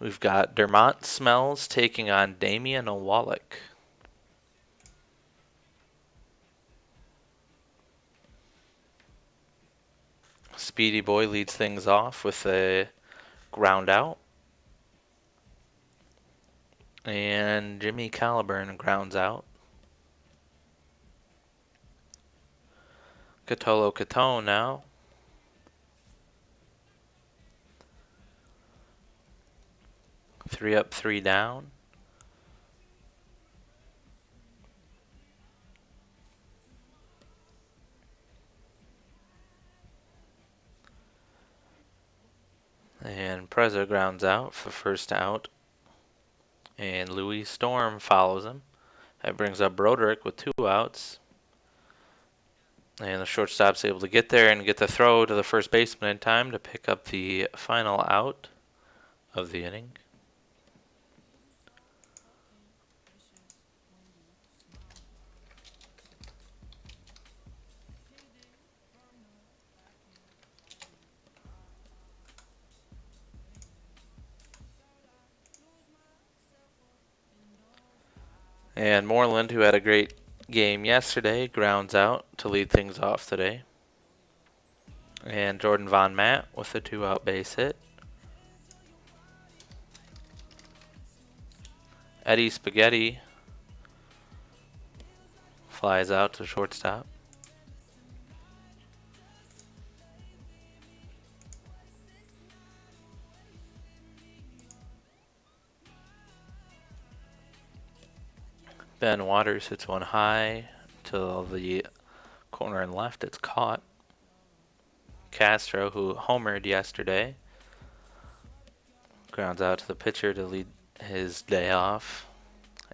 We've got Dermont Smells taking on Damian Wallach. Speedy Boy leads things off with a ground out. And Jimmy Caliburn grounds out. Catolo Catone now. Three up, three down. And Preza grounds out for first out. And Louis Storm follows him. That brings up Broderick with 2 outs. And the shortstop's able to get there and get the throw to the first baseman in time to pick up the final out of the inning. And Moreland, who had a great game yesterday, grounds out to lead things off today. And Jordan Von Matt with a 2-out base hit. Eddie Spaghetti flies out to shortstop. Ben Waters hits one high to the corner and left. It's caught. Castro, who homered yesterday, grounds out to the pitcher to lead his day off.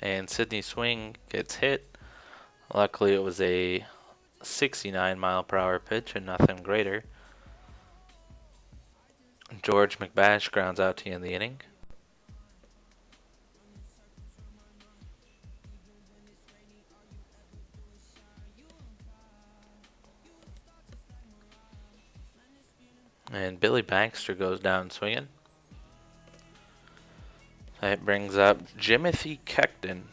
And Sidney Swing gets hit. Luckily, it was a 69-mile-per-hour pitch and nothing greater. George McBash grounds out to end the inning. And Billy Baxter goes down swinging. That brings up Jimothy Kekton,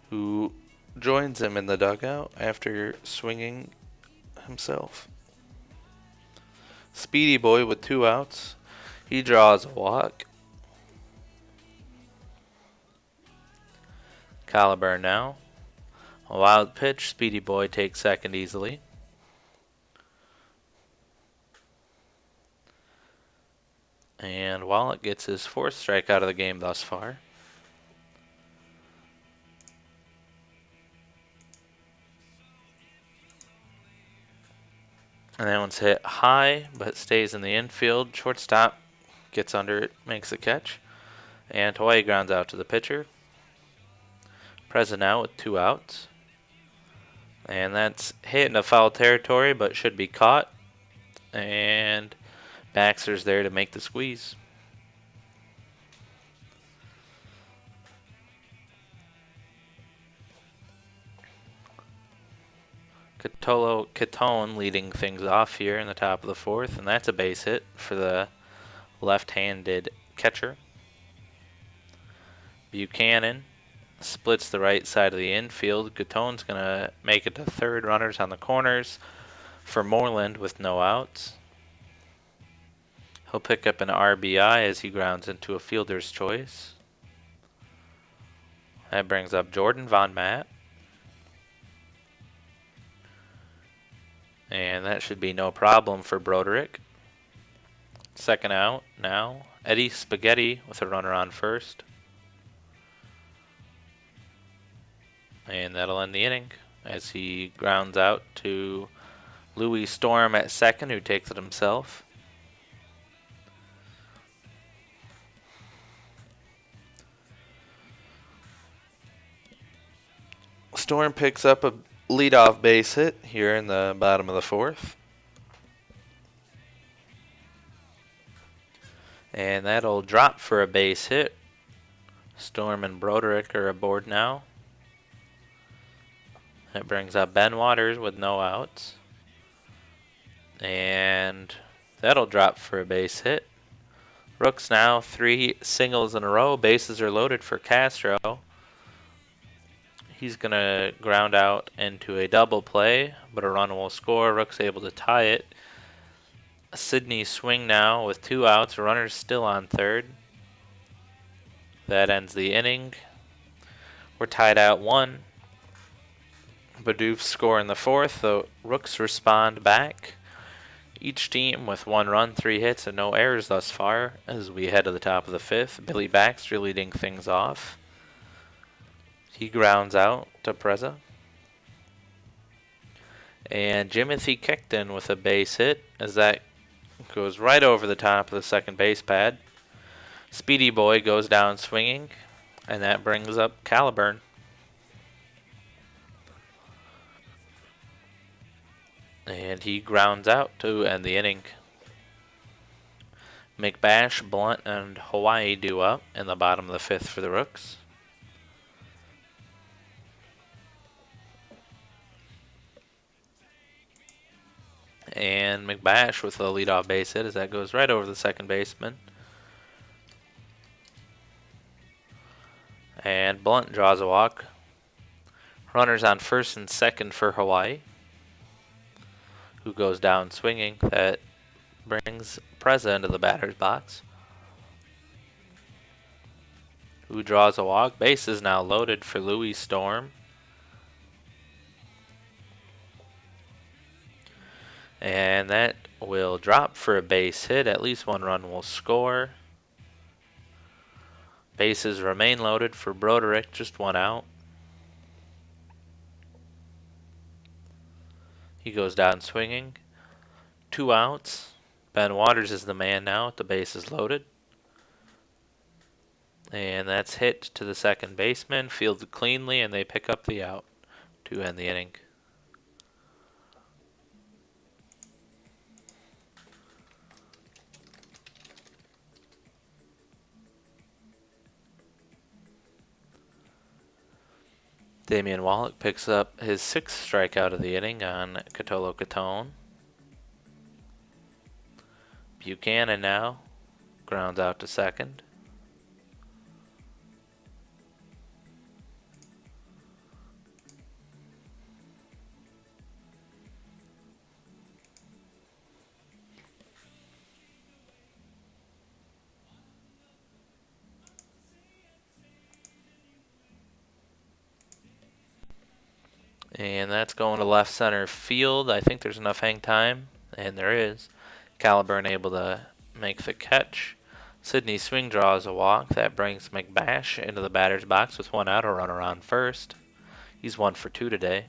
who joins him in the dugout after swinging himself. Speedy Boy with 2 outs. He draws a walk. Caliburn now. A wild pitch. Speedy Boy takes second easily. And Wallach gets his 4th strikeout of the game thus far. And that one's hit high, but stays in the infield. Shortstop gets under it, makes the catch. And Hawaii grounds out to the pitcher. Preza now with 2 outs. And that's hit into foul territory, but should be caught. And Baxter's there to make the squeeze. Catolo Catone leading things off here in the top of the 4th, and that's a base hit for the left-handed catcher. Buchanan splits the right side of the infield. Catone's going to make it to third. Runners on the corners for Moreland with no outs. He'll pick up an RBI as he grounds into a fielder's choice. That brings up Jordan Von Matt. And that should be no problem for Broderick. Second out now. Eddie Spaghetti with a runner on first. And that'll end the inning as he grounds out to Louis Storm at second, who takes it himself. Storm picks up a leadoff base hit here in the bottom of the 4th. And that'll drop for a base hit. Storm and Broderick are aboard now. That brings up Ben Waters with no outs. And that'll drop for a base hit. Rooks now 3 singles in a row. Bases are loaded for Castro. He's going to ground out into a double play, but a run will score. Rook's able to tie it. Sydney swing now with 2 outs. Runner's still on third. That ends the inning. We're tied at 1. Bidoof score in the 4th. The Rooks respond back. Each team with 1 run, 3 hits, and no errors thus far as we head to the top of the 5th. Billy Baxter leading things off. He grounds out to Preza. And Jimothy Kekton with a base hit as that goes right over the top of the second base pad. Speedy Boy goes down swinging, and that brings up Caliburn. And he grounds out to end the inning. McBash, Blunt, and Hawaii due up in the bottom of the 5th for the Rooks. And McBash with a leadoff base hit as that goes right over the second baseman. And Blunt draws a walk. Runners on first and second for Hawaii, who goes down swinging. That brings Preza into the batter's box, who draws a walk. Base is now loaded for Louis Storm. And that will drop for a base hit. At least 1 run will score. Bases remain loaded for Broderick, just 1 out. He goes down swinging. 2 outs. Ben Waters is the man now with the bases loaded. And that's hit to the second baseman. Fielded cleanly, and they pick up the out to end the inning. Damian Wallach picks up his 6th strikeout of the inning on Catolo Catone. Buchanan now grounds out to second. And that's going to left center field. I think there's enough hang time, and there is. Caliburn able to make the catch. Sydney swing draws a walk. That brings McBash into the batter's box with 1 out, a runner on first. He's 1 for 2 today.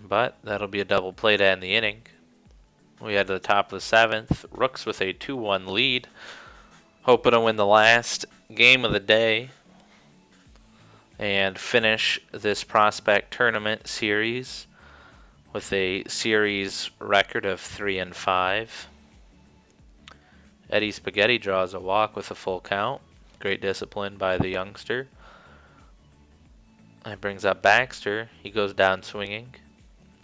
But that'll be a double play to end the inning. We head to the top of the 7th. Rooks with a 2-1 lead. Hoping to win the last game of the day and finish this prospect tournament series with a series record of 3-5. Eddie Spaghetti draws a walk with a full count. Great discipline by the youngster. That brings up Baxter. He goes down swinging.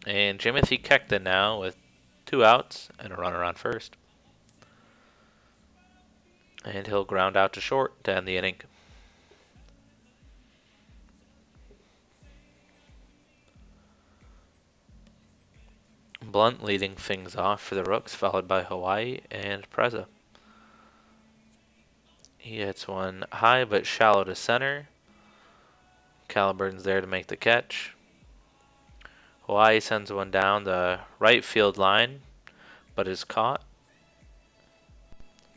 And Jimothy Kekton now with 2 outs and a runner on first. And he'll ground out to short to end the inning. Blunt leading things off for the Rooks, followed by Hawaii and Preza. He hits one high but shallow to center. Caliburn's there to make the catch. Hawaii sends one down the right field line, but is caught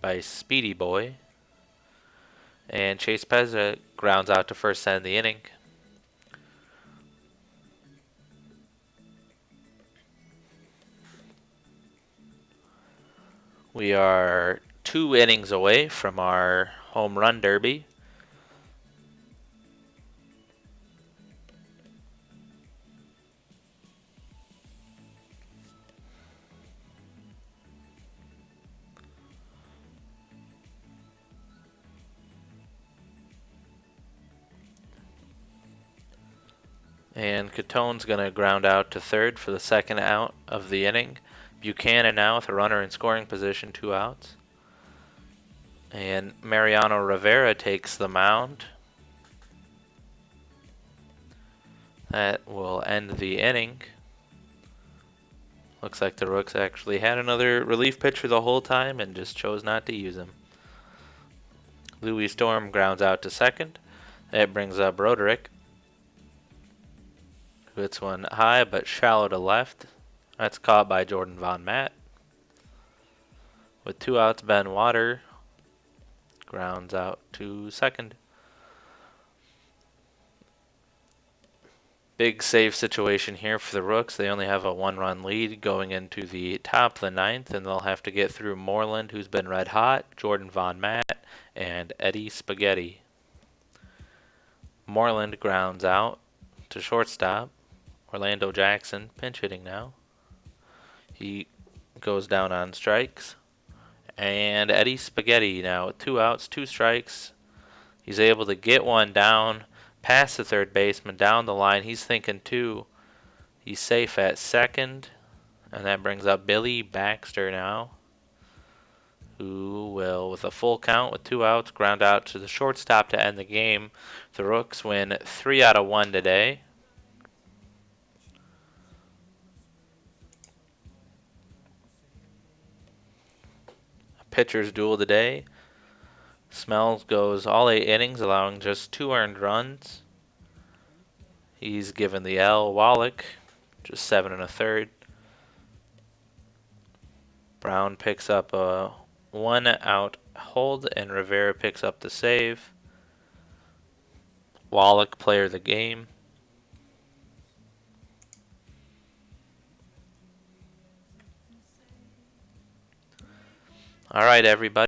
by Speedy Boy. And Chase Peza grounds out to first to end the inning. We are 2 innings away from our home run derby. And Catone's going to ground out to third for the 2nd out of the inning. Buchanan now with a runner in scoring position, 2 outs. And Mariano Rivera takes the mound. That will end the inning. Looks like the Rooks actually had another relief pitcher the whole time and just chose not to use him. Louis Storm grounds out to second. It brings up Roderick. Hits one high but shallow to left. That's caught by Jordan Von Matt. With 2 outs, Ben Water grounds out to second. Big save situation here for the Rooks. They only have a 1-run lead going into the top of the 9th, and they'll have to get through Moreland, who's been red hot, Jordan Von Matt, and Eddie Spaghetti. Moreland grounds out to shortstop. Orlando Jackson pinch hitting now. He goes down on strikes. And Eddie Spaghetti now with 2 outs, 2 strikes. He's able to get one down past the third baseman, down the line. He's thinking 2. He's safe at second. And that brings up Billy Baxter now, who will, with a full count with 2 outs, ground out to the shortstop to end the game. The Rooks win 3 out of 1 today. Pitcher's duel today. Smells goes all 8 innings, allowing just 2 earned runs. He's given the L. Wallach just 7 1/3. Brown picks up a 1-out hold, and Rivera picks up the save. Wallach player of the game. All right, everybody.